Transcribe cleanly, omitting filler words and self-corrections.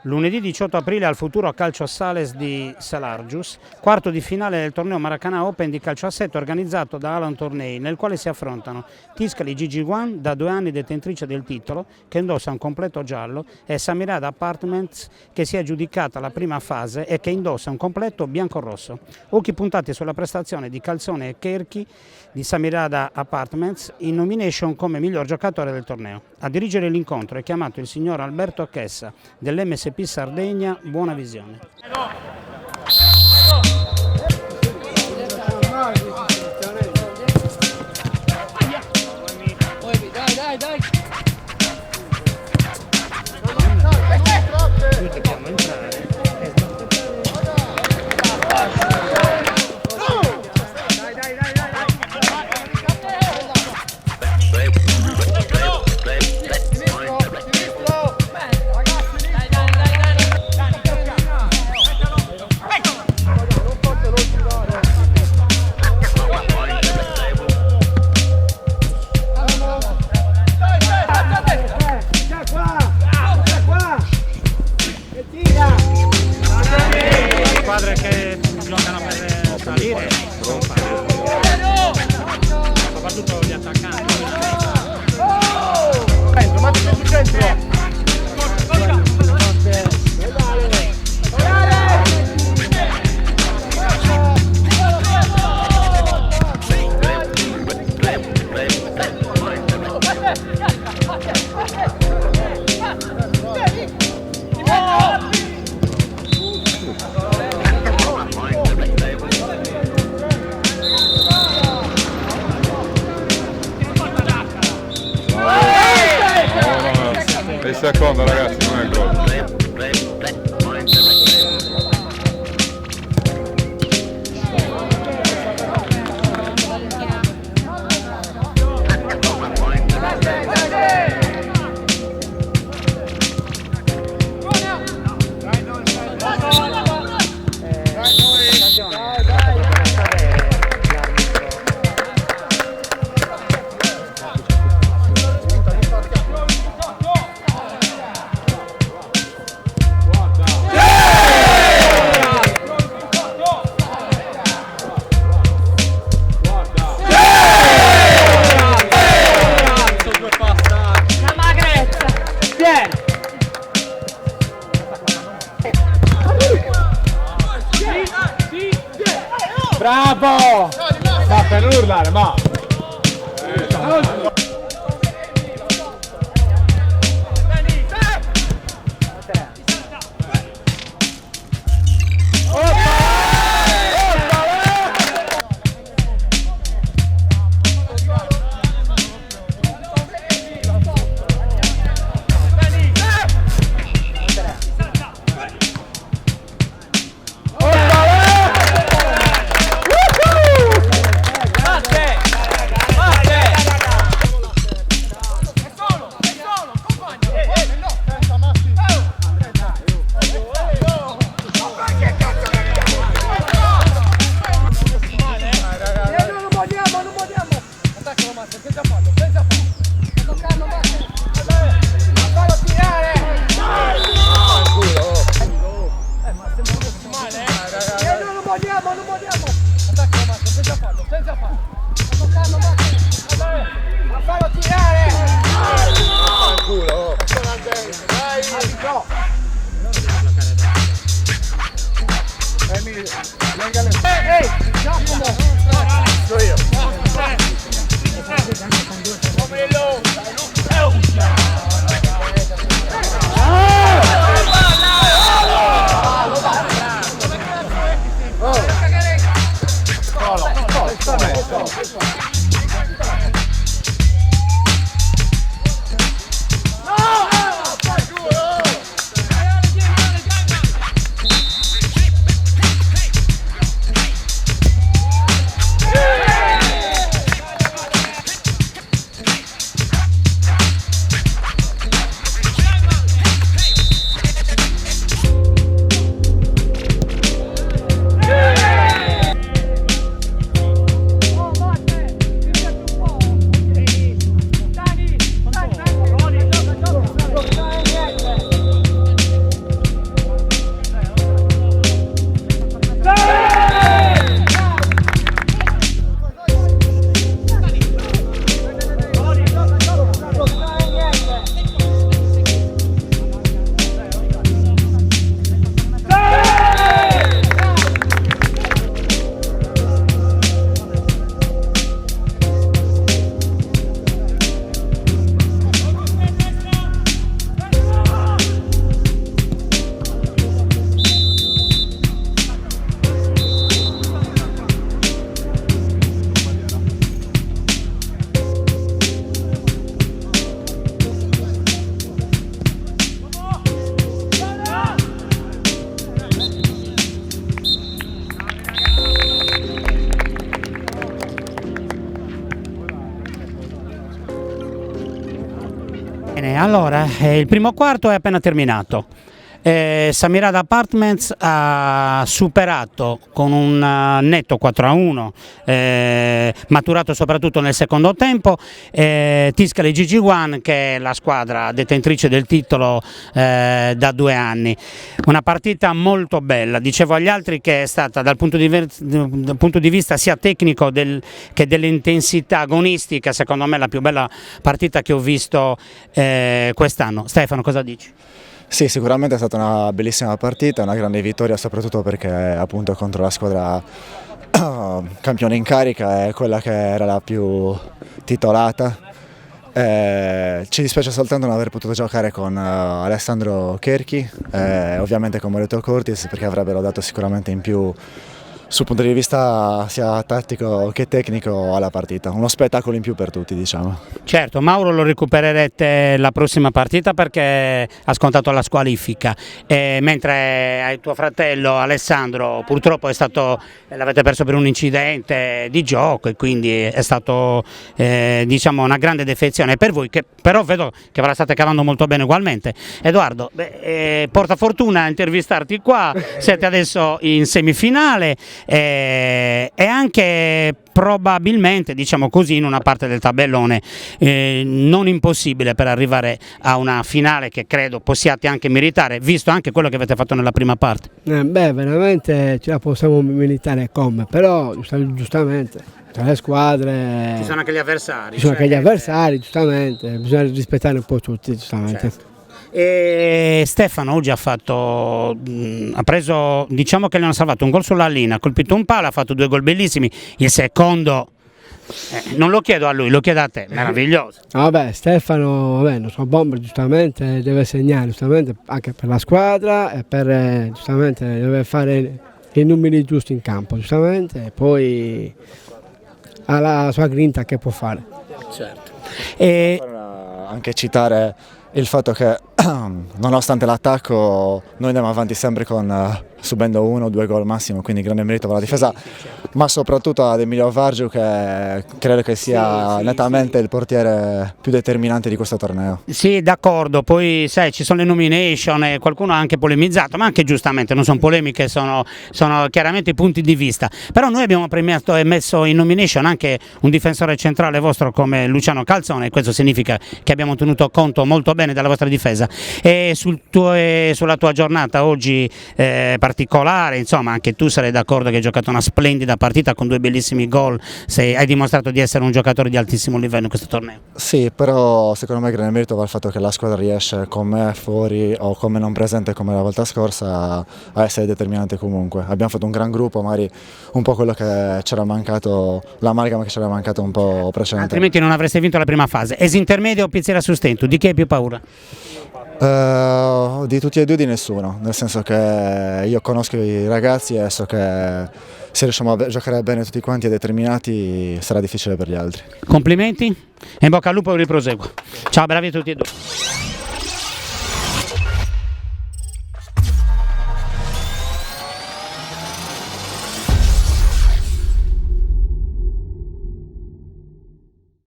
Lunedì 18 aprile al Futuro Calcio Sales di Salargius, quarto di finale del torneo Maracanã Open di calcio a 7 organizzato da Alan Tornei, nel quale si affrontano Tiscali Gigi Guan, da 2 anni detentrice del titolo, che indossa un completo giallo, e Samirada Apartments, che si è aggiudicata la prima fase e che indossa un completo bianco-rosso. Occhi puntati sulla prestazione di Calzone e Cherchi di Samirada Apartments, in nomination come miglior giocatore del torneo. A dirigere l'incontro è chiamato il signor Alberto Chessa dell'MSP Sardegna. Buona visione. Squadre che giocano per salire, soprattutto gli attaccanti. Secondo ragazzi, non è gol. Bravo! Ma per non urlare, ma! Bene, allora il primo quarto è appena terminato. Samirad Apartments ha superato con un netto 4-1, maturato soprattutto nel secondo tempo, Tiscali GG1, che è la squadra detentrice del titolo da 2 anni. Una partita molto bella, dicevo agli altri che è stata dal punto di vista sia tecnico che dell'intensità agonistica, secondo me la più bella partita che ho visto quest'anno. Stefano, cosa dici? Sì, sicuramente è stata una bellissima partita, una grande vittoria soprattutto perché appunto contro la squadra campione in carica è quella che era la più titolata. Ci dispiace soltanto non aver potuto giocare con Alessandro Cherchi, ovviamente con Moreto Curtis, perché avrebbero dato sicuramente in più sul punto di vista sia tattico che tecnico alla partita, uno spettacolo in più per tutti, diciamo. Certo, Mauro lo recupererete la prossima partita perché ha scontato la squalifica, mentre tuo fratello Alessandro purtroppo l'avete perso per un incidente di gioco e quindi è stato diciamo una grande defezione per voi, che però vedo che ve la state cavando molto bene ugualmente. Edoardo, porta fortuna a intervistarti qua, siete adesso in semifinale e anche probabilmente, diciamo così, in una parte del tabellone non impossibile per arrivare a una finale che credo possiate anche meritare, visto anche quello che avete fatto nella prima parte. Beh, veramente ce la possiamo meritare come, però giustamente tra le squadre Ci sono anche gli avversari. ci sono anche gli avversari, giustamente, bisogna rispettare un po' tutti, giustamente. Certo. E Stefano oggi ha preso, diciamo che gli hanno salvato un gol sulla linea, ha colpito un palo, ha fatto 2 gol bellissimi, il secondo non lo chiedo a lui, lo chiedo a te, meraviglioso. Vabbè, Stefano, il nostro bomber giustamente deve segnare, giustamente anche per la squadra e per giustamente deve fare i numeri giusti in campo, giustamente, e poi ha la sua grinta che può fare. Certo. Anche citare il fatto che nonostante l'attacco noi andiamo avanti sempre subendo 1 o 2 gol massimo, quindi grande merito per la difesa, ma soprattutto ad Emilio Vargiu, che credo che sia nettamente il portiere più determinante di questo torneo. Sì, d'accordo, poi sai, ci sono le nomination e qualcuno ha anche polemizzato, ma anche giustamente, non sono polemiche, sono chiaramente i punti di vista, però noi abbiamo premiato e messo in nomination anche un difensore centrale vostro come Luciano Calzone, e questo significa che abbiamo tenuto conto molto bene della vostra difesa. E sulla tua giornata oggi particolare, insomma, anche tu sarai d'accordo che hai giocato una splendida partita con 2 bellissimi gol, hai dimostrato di essere un giocatore di altissimo livello in questo torneo. Sì, però secondo me grande merito va il fatto che la squadra riesce con me fuori o come non presente come la volta scorsa a essere determinante comunque. Abbiamo fatto un gran gruppo, magari un po' quello che c'era mancato, l'amalgama che c'era mancato un po' precedente. Altrimenti non avreste vinto la prima fase. Esintermedio o pizzeria a sustento, di chi hai più paura? Di tutti e due di nessuno, nel senso che io conosco i ragazzi e so che se riusciamo a giocare bene tutti quanti e determinati sarà difficile per gli altri. Complimenti e in bocca al lupo per il proseguo. Ciao, bravi a tutti e due.